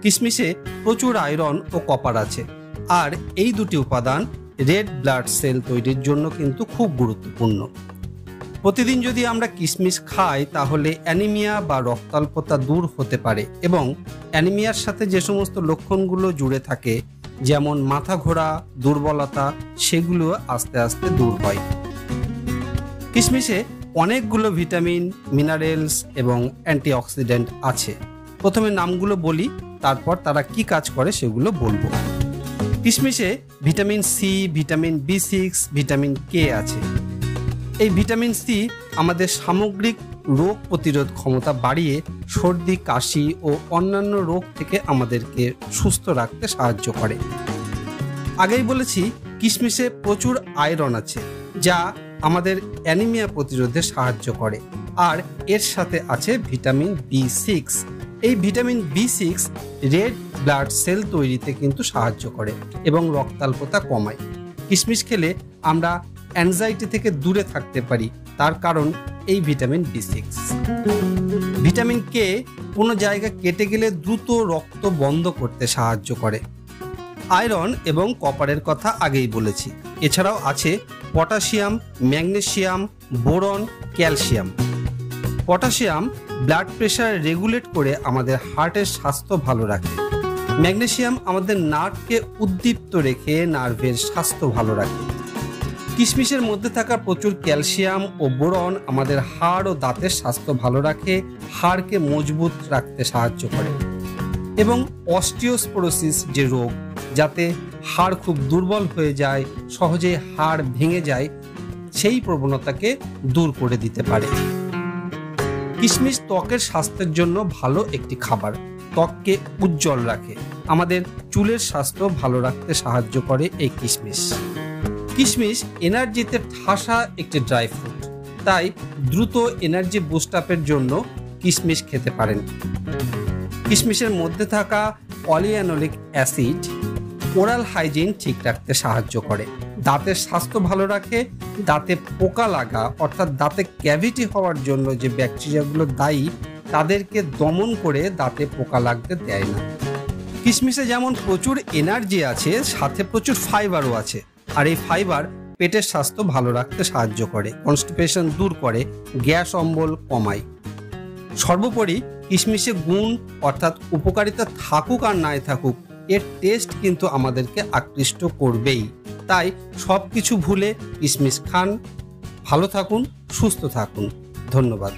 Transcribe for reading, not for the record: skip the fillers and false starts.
কিশমিশে প্রচুর আয়রন ও কপার আছে, আর এই দুটি উপাদান রেড ব্লাড সেল তৈরির জন্য কিন্তু খুব গুরুত্বপূর্ণ। প্রতিদিন যদি আমরা কিশমিশ খাই তাহলে অ্যানিমিয়া বা রক্তাল্পতা দূর হতে পারে, এবং অ্যানিমিয়ার সাথে যে সমস্ত লক্ষণগুলো জুড়ে থাকে, যেমন মাথা ঘোরা, দুর্বলতা, সেগুলো আস্তে আস্তে দূর হয়। কিশমিশে অনেকগুলো ভিটামিন, মিনারেলস এবং অ্যান্টিঅক্সিডেন্ট আছে। প্রথমে নামগুলো বলি, তারপর তারা কি কাজ করে সেগুলো বলবো। কিশমিশে ভিটামিন সি, ভিটামিন বি6, ভিটামিন কে আছে। এই ভিটামিন সি আমাদের সামগ্রিক রোগ প্রতিরোধ ক্ষমতা বাড়িয়ে সর্দি, কাশি ও অন্যান্য রোগ থেকে আমাদেরকে সুস্থ রাখতে সাহায্য করে। আগেই বলেছি কিশমিশে প্রচুর আয়রন আছে, যা আমাদের অ্যানিমিয়া প্রতিরোধে সাহায্য করে, আর এর সাথে আছে ভিটামিন বি6। এই ভিটামিন বি6 রেড ব্লাড সেল তৈরিতে কিন্তু সাহায্য করে এবং রক্তাল্পতা কমায়। কিশমিশ খেলে আমরা অ্যাংজাইটি থেকে দূরে থাকতে পারি, তার কারণ এই ভিটামিন বি6। ভিটামিন কে কোনো জায়গা কেটে গেলে দ্রুত রক্ত বন্ধ করতে সাহায্য করে। আয়রন এবং কপারের কথা আগেই বলেছি। এছাড়াও আছে potassium, magnesium, boron, calcium. Potassium blood pressure regulate করে আমাদের হার্টের স্বাস্থ্য ভালো রাখে। ম্যাগনেসিয়াম আমাদের নার্ভকে উদ্দীপ্ত রেখে নার্ভের স্বাস্থ্য ভালো রাখে। কিশমিশের মধ্যে থাকা প্রচুর ক্যালসিয়াম ও বোরন আমাদের হাড় ও দাঁতের স্বাস্থ্য ভালো রাখে, হাড়কে মজবুত রাখতে সাহায্য করে। এবং অস্টিওস্পোরোসিস যে রোগ, যাতে হাড় খুব দুর্বল হয়ে যায়, সহজে হাড় ভেঙে যায়, সেই প্রবণতাকে দূর করে দিতে পারে। কিশমিশ ত্বকের স্বাস্থ্যের জন্য ভালো একটি খাবার। ত্বককে উজ্জ্বল রাখে, আমাদের চুলের স্বাস্থ্য ভালো রাখতে সাহায্য করে এই কিশমিশ। কিশমিশ এনার্জিতে ঠাসা একটি ড্রাই ফ্রুট, তাই দ্রুত এনার্জি বুস্ট আপের জন্য কিশমিশ খেতে পারেন। কিশমিশের মধ্যে থাকা পলিঅ্যানোলিক অ্যাসিড ওরাল হাইজিন ঠিক রাখতে সাহায্য করে, দাঁতের স্বাস্থ্য ভালো রাখে। দাঁতে পোকা লাগা অর্থাৎ দাঁতে ক্যাভিটি হওয়ার জন্য যে ব্যাকটেরিয়াগুলো দায়ী, তাদেরকে দমন করে দাঁতে পোকা লাগতে দেয় না। কিশমিশে যেমন প্রচুর এনার্জি আছে, সাথে প্রচুর ফাইবারও আছে, আর এই ফাইবার পেটের স্বাস্থ্য ভালো রাখতে সাহায্য করে, কনস্টিপেশন দূর করে, গ্যাস অম্বল কমায়। সর্বোপরি কিশমিশে গুণ অর্থাৎ উপকারিতা থাকুক আর নাই থাকুক, এর টেস্ট কিন্তু আমাদেরকে আকৃষ্ট করবেই। তাই সব কিছু ভুলে কিশমিশ খান। ভালো থাকুন, সুস্থ থাকুন। ধন্যবাদ।